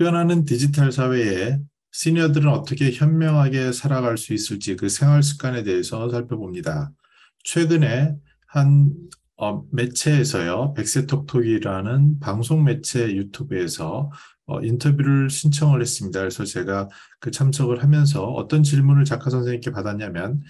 급변하는 디지털 사회에 시니어들은 어떻게 현명하게 살아갈 수 있을지 그 생활 습관에 대해서 살펴봅니다. 최근에 한 매체에서요, 백세톡톡이라는 방송 매체 유튜브에서 인터뷰를 신청을 했습니다. 그래서 제가 그 참석을 하면서 어떤 질문을 작가 선생님께 받았냐면,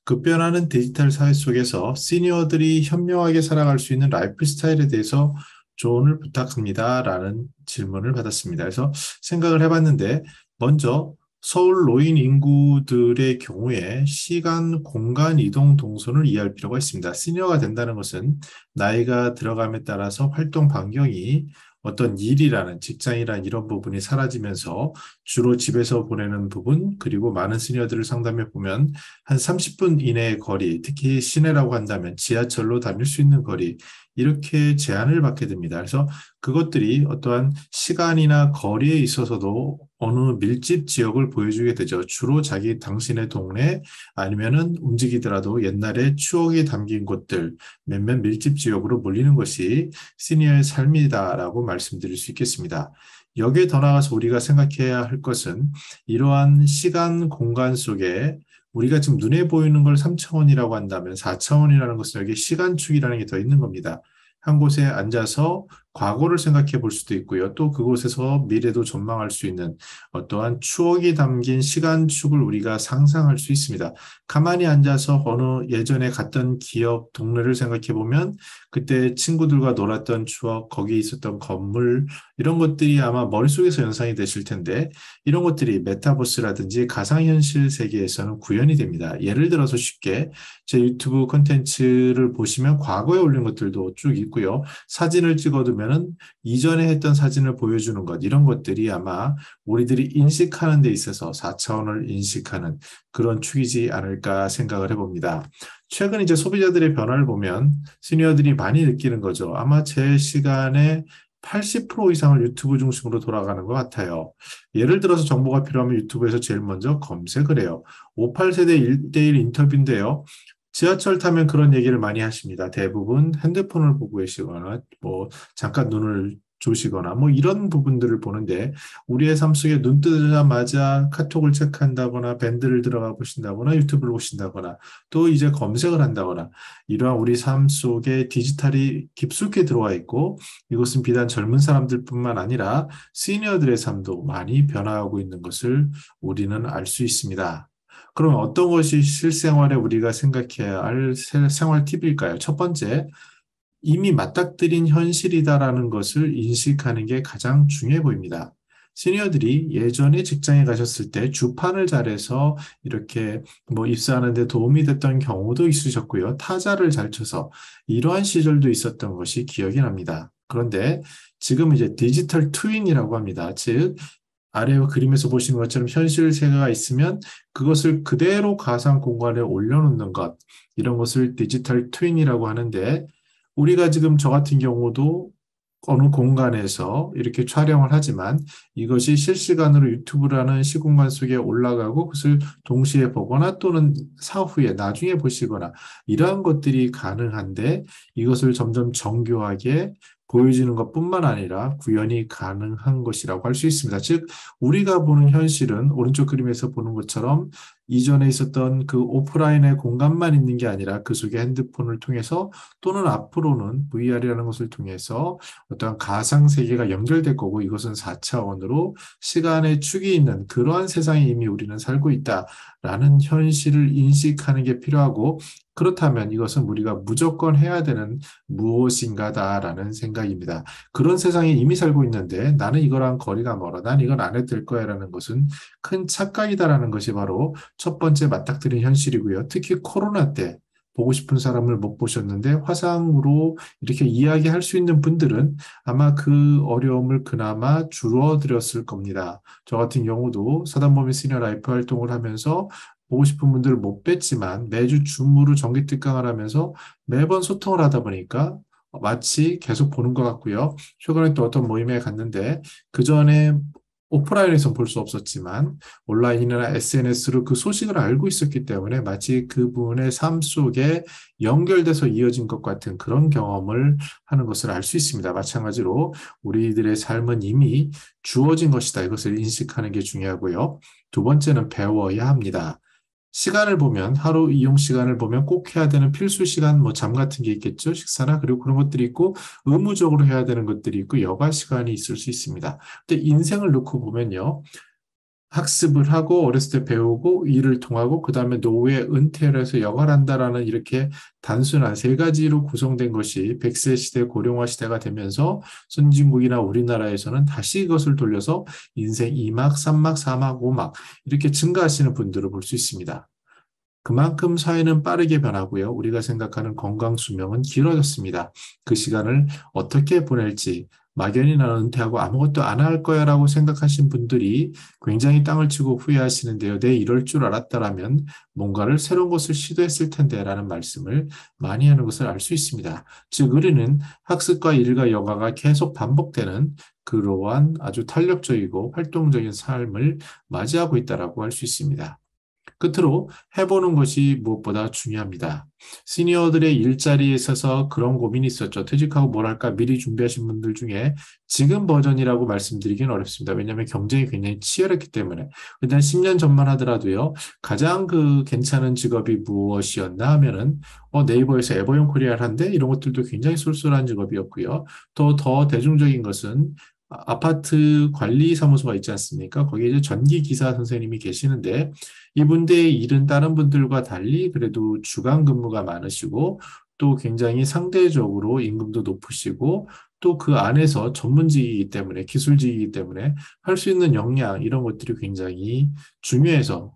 급변하는 디지털 사회 속에서 시니어들이 현명하게 살아갈 수 있는 라이프 스타일에 대해서 조언을 부탁합니다. 라는 질문을 받았습니다. 그래서 생각을 해봤는데, 먼저 서울 노인 인구들의 경우에 시간, 공간, 이동 동선을 이해할 필요가 있습니다. 시니어가 된다는 것은 나이가 들어감에 따라서 활동 반경이 어떤 일이라는 직장이라는 이런 부분이 사라지면서 주로 집에서 보내는 부분, 그리고 많은 시니어들을 상담해 보면 한 30분 이내의 거리, 특히 시내라고 한다면 지하철로 다닐 수 있는 거리, 이렇게 제한을 받게 됩니다. 그래서 그것들이 어떠한 시간이나 거리에 있어서도 어느 밀집 지역을 보여주게 되죠. 주로 당신의 동네 아니면은 움직이더라도 옛날에 추억이 담긴 곳들, 몇몇 밀집 지역으로 몰리는 것이 시니어의 삶이다라고 말씀드릴 수 있겠습니다. 여기에 더 나아가서 우리가 생각해야 할 것은 이러한 시간, 공간 속에 우리가 지금 눈에 보이는 걸 3차원이라고 한다면 4차원이라는 것은 여기 시간축이라는 게 더 있는 겁니다. 한 곳에 앉아서 과거를 생각해 볼 수도 있고요. 또 그곳에서 미래도 전망할 수 있는 어떠한 추억이 담긴 시간축을 우리가 상상할 수 있습니다. 가만히 앉아서 어느 예전에 갔던 기억, 동네를 생각해 보면 그때 친구들과 놀았던 추억, 거기에 있었던 건물, 이런 것들이 아마 머릿속에서 연상이 되실 텐데 이런 것들이 메타버스라든지 가상현실 세계에서는 구현이 됩니다. 예를 들어서 쉽게 제 유튜브 콘텐츠를 보시면 과거에 올린 것들도 쭉 있고요. 사진을 찍어두면은 이전에 했던 사진을 보여주는 것, 이런 것들이 아마 우리들이 인식하는 데 있어서 4차원을 인식하는 그런 축이지 않을까 생각을 해봅니다. 최근 이제 소비자들의 변화를 보면 시니어들이 많이 느끼는 거죠. 아마 제 시간에 80% 이상을 유튜브 중심으로 돌아가는 것 같아요. 예를 들어서 정보가 필요하면 유튜브에서 제일 먼저 검색을 해요. 58세대 1대1 인터뷰인데요. 지하철 타면 그런 얘기를 많이 하십니다. 대부분 핸드폰을 보고 계시거나, 뭐, 잠깐 눈을 조시거나, 뭐, 이런 부분들을 보는데, 우리의 삶 속에 눈 뜨자마자 카톡을 체크한다거나, 밴드를 들어가 보신다거나, 유튜브를 보신다거나, 또 이제 검색을 한다거나, 이러한 우리 삶 속에 디지털이 깊숙이 들어와 있고, 이것은 비단 젊은 사람들뿐만 아니라 시니어들의 삶도 많이 변화하고 있는 것을 우리는 알 수 있습니다. 그러면 어떤 것이 실생활에 우리가 생각해야 할 생활 팁일까요? 첫 번째, 이미 맞닥뜨린 현실이다라는 것을 인식하는 게 가장 중요해 보입니다. 시니어들이 예전에 직장에 가셨을 때 주판을 잘해서 이렇게 뭐 입사하는 데 도움이 됐던 경우도 있으셨고요. 타자를 잘 쳐서 이러한 시절도 있었던 것이 기억이 납니다. 그런데 지금 이제 디지털 트윈이라고 합니다. 즉, 아래 그림에서 보시는 것처럼 현실 세계가 있으면 그것을 그대로 가상 공간에 올려놓는 것, 이런 것을 디지털 트윈이라고 하는데, 우리가 지금 저 같은 경우도 어느 공간에서 이렇게 촬영을 하지만 이것이 실시간으로 유튜브라는 시공간 속에 올라가고 그것을 동시에 보거나 또는 사후에 나중에 보시거나 이러한 것들이 가능한데, 이것을 점점 정교하게 보여지는 것뿐만 아니라 구현이 가능한 것이라고 할 수 있습니다. 즉, 우리가 보는 현실은 오른쪽 그림에서 보는 것처럼 이전에 있었던 그 오프라인의 공간만 있는 게 아니라 그 속에 핸드폰을 통해서 또는 앞으로는 VR이라는 것을 통해서 어떠한 가상 세계가 연결될 거고, 이것은 4차원으로 시간의 축이 있는 그러한 세상에 이미 우리는 살고 있다라는 현실을 인식하는 게 필요하고, 그렇다면 이것은 우리가 무조건 해야 되는 무엇인가다라는 생각입니다. 그런 세상에 이미 살고 있는데 나는 이거랑 거리가 멀어, 난 이건 안 해도 될 거야라는 것은 큰 착각이다라는 것이 바로 첫 번째 맞닥뜨린 현실이고요. 특히 코로나 때 보고 싶은 사람을 못 보셨는데 화상으로 이렇게 이야기할 수 있는 분들은 아마 그 어려움을 그나마 줄어들었을 겁니다. 저 같은 경우도 사단법인 시니어 라이프 활동을 하면서 보고 싶은 분들을 못 뵀지만 매주 줌으로 정기 특강을 하면서 매번 소통을 하다 보니까 마치 계속 보는 것 같고요. 최근에 또 어떤 모임에 갔는데 그 전에 오프라인에서 볼 수 없었지만 온라인이나 SNS로 그 소식을 알고 있었기 때문에 마치 그분의 삶 속에 연결돼서 이어진 것 같은 그런 경험을 하는 것을 알 수 있습니다. 마찬가지로 우리들의 삶은 이미 주어진 것이다. 이것을 인식하는 게 중요하고요. 두 번째는 배워야 합니다. 시간을 보면 하루 이용 시간을 보면 꼭 해야 되는 필수 시간 뭐 잠 같은 게 있겠죠. 식사나 그리고 그런 것들이 있고 의무적으로 해야 되는 것들이 있고 여가 시간이 있을 수 있습니다. 근데 인생을 놓고 보면요. 학습을 하고 어렸을 때 배우고 일을 통하고 그다음에 노후에 은퇴를 해서 여가를 한다라는 이렇게 단순한 세 가지로 구성된 것이 100세 시대 고령화 시대가 되면서 선진국이나 우리나라에서는 다시 이것을 돌려서 인생 2막, 3막, 4막, 5막 이렇게 증가하시는 분들을 볼 수 있습니다. 그만큼 사회는 빠르게 변하고요. 우리가 생각하는 건강 수명은 길어졌습니다. 그 시간을 어떻게 보낼지 막연히 나는 은퇴하고 아무것도 안 할 거야라고 생각하신 분들이 굉장히 땅을 치고 후회하시는데요. 내 이럴 줄 알았다라면 뭔가를 새로운 것을 시도했을 텐데라는 말씀을 많이 하는 것을 알 수 있습니다. 즉 우리는 학습과 일과 여가가 계속 반복되는 그러한 아주 탄력적이고 활동적인 삶을 맞이하고 있다라고 할 수 있습니다. 끝으로 해보는 것이 무엇보다 중요합니다. 시니어들의 일자리에 있어서 그런 고민이 있었죠. 퇴직하고 뭘 할까 미리 준비하신 분들 중에 지금 버전이라고 말씀드리기는 어렵습니다. 왜냐하면 경쟁이 굉장히 치열했기 때문에. 일단 10년 전만 하더라도요. 가장 그 괜찮은 직업이 무엇이었나 하면은 네이버에서 에버용 코리아를 한데 이런 것들도 굉장히 쏠쏠한 직업이었고요. 또 더 대중적인 것은 아파트 관리 사무소가 있지 않습니까? 거기에 이제 전기 기사 선생님이 계시는데 이분들의 일은 다른 분들과 달리 그래도 주간 근무가 많으시고 또 굉장히 상대적으로 임금도 높으시고 또 그 안에서 전문직이기 때문에 기술직이기 때문에 할 수 있는 역량 이런 것들이 굉장히 중요해서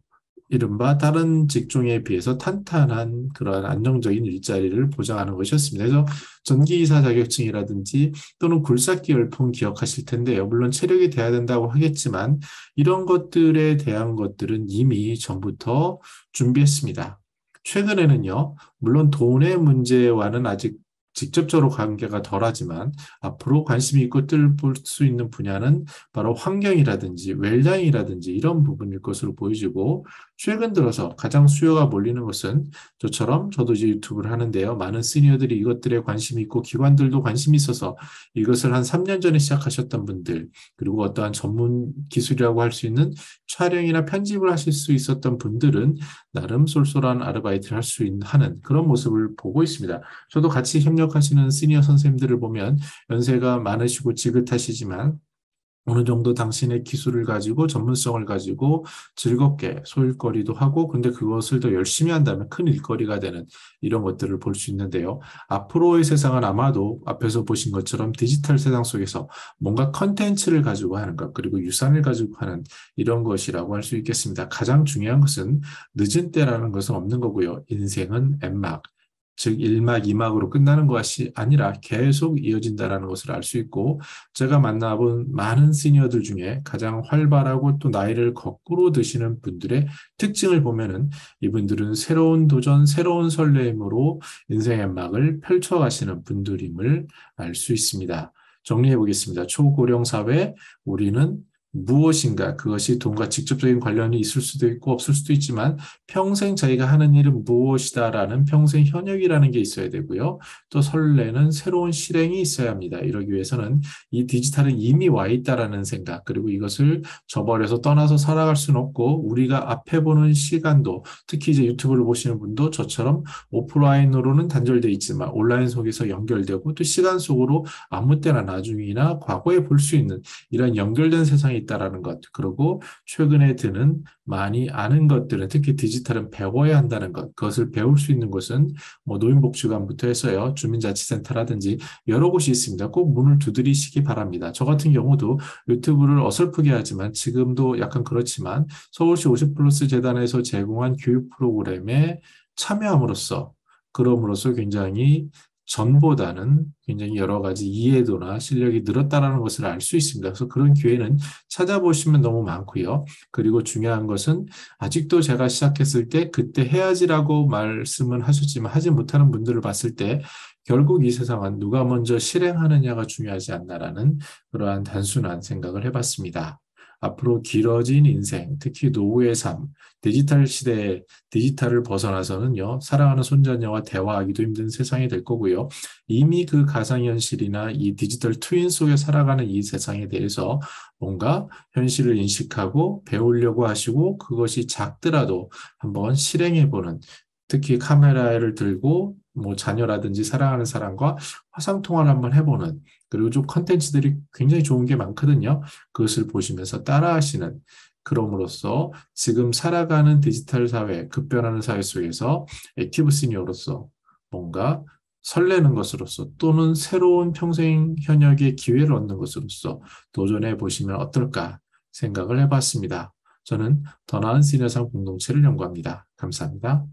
이른바 다른 직종에 비해서 탄탄한 그런 안정적인 일자리를 보장하는 것이었습니다. 그래서 전기이사 자격증이라든지 또는 굴삭기 열풍 기억하실 텐데요. 물론 체력이 돼야 된다고 하겠지만 이런 것들에 대한 것들은 이미 전부터 준비했습니다. 최근에는요, 물론 돈의 문제와는 아직 직접적으로 관계가 덜하지만 앞으로 관심이 있고 뜰볼 수 있는 분야는 바로 환경이라든지 웰장이라든지 이런 부분일 것으로 보여지고 최근 들어서 가장 수요가 몰리는 것은 저처럼 저도 이제 유튜브를 하는데요. 많은 시니어들이 이것들에 관심이 있고 기관들도 관심이 있어서 이것을 한 3년 전에 시작하셨던 분들 그리고 어떠한 전문 기술이라고 할 수 있는 촬영이나 편집을 하실 수 있었던 분들은 나름 쏠쏠한 아르바이트를 할 수 있는 하는 그런 모습을 보고 있습니다. 저도 같이 협력하시는 시니어 선생님들을 보면 연세가 많으시고 지긋하시지만 어느 정도 당신의 기술을 가지고 전문성을 가지고 즐겁게 소일거리도 하고 근데 그것을 더 열심히 한다면 큰 일거리가 되는 이런 것들을 볼 수 있는데요. 앞으로의 세상은 아마도 앞에서 보신 것처럼 디지털 세상 속에서 뭔가 컨텐츠를 가지고 하는 것 그리고 유산을 가지고 하는 이런 것이라고 할 수 있겠습니다. 가장 중요한 것은 늦은 때라는 것은 없는 거고요. 인생은 엠막 즉 1막, 2막으로 끝나는 것이 아니라 계속 이어진다는 것을 알 수 있고 제가 만나본 많은 시니어들 중에 가장 활발하고 또 나이를 거꾸로 드시는 분들의 특징을 보면은 이분들은 새로운 도전, 새로운 설렘으로 인생의 막을 펼쳐가시는 분들임을 알 수 있습니다. 정리해 보겠습니다. 초고령 사회, 우리는 무엇인가 그것이 돈과 직접적인 관련이 있을 수도 있고 없을 수도 있지만 평생 자기가 하는 일은 무엇이다라는 평생 현역이라는 게 있어야 되고요. 또 설레는 새로운 실행이 있어야 합니다. 이러기 위해서는 이 디지털은 이미 와 있다라는 생각 그리고 이것을 저버려서 떠나서 살아갈 수는 없고 우리가 앞에 보는 시간도 특히 이제 유튜브를 보시는 분도 저처럼 오프라인으로는 단절돼 있지만 온라인 속에서 연결되고 또 시간 속으로 아무 때나 나중이나 과거에 볼 수 있는 이런 연결된 세상이 있다라는 것. 그리고 최근에 드는 많이 아는 것들은 특히 디지털은 배워야 한다는 것. 그것을 배울 수 있는 곳은 뭐 노인복지관부터 해서요. 주민자치센터라든지 여러 곳이 있습니다. 꼭 문을 두드리시기 바랍니다. 저 같은 경우도 유튜브를 어설프게 하지만 지금도 약간 그렇지만 서울시 50플러스 재단에서 제공한 교육 프로그램에 참여함으로써 그럼으로써 굉장히 전보다는 굉장히 여러 가지 이해도나 실력이 늘었다라는 것을 알 수 있습니다. 그래서 그런 기회는 찾아보시면 너무 많고요. 그리고 중요한 것은 아직도 제가 시작했을 때 그때 해야지라고 말씀은 하셨지만 하지 못하는 분들을 봤을 때 결국 이 세상은 누가 먼저 실행하느냐가 중요하지 않나라는 그러한 단순한 생각을 해봤습니다. 앞으로 길어진 인생, 특히 노후의 삶, 디지털 시대에 디지털을 벗어나서는요, 사랑하는 손자녀와 대화하기도 힘든 세상이 될 거고요. 이미 그 가상현실이나 이 디지털 트윈 속에 살아가는 이 세상에 대해서 뭔가 현실을 인식하고 배우려고 하시고 그것이 작더라도 한번 실행해보는, 특히 카메라를 들고 뭐 자녀라든지 사랑하는 사람과 화상통화를 한번 해보는, 그리고 좀 컨텐츠들이 굉장히 좋은 게 많거든요. 그것을 보시면서 따라하시는, 그럼으로써 지금 살아가는 디지털 사회, 급변하는 사회 속에서 액티브 시니어로서 뭔가 설레는 것으로서 또는 새로운 평생 현역의 기회를 얻는 것으로서 도전해 보시면 어떨까 생각을 해봤습니다. 저는 더 나은 시니어상 공동체를 연구합니다. 감사합니다.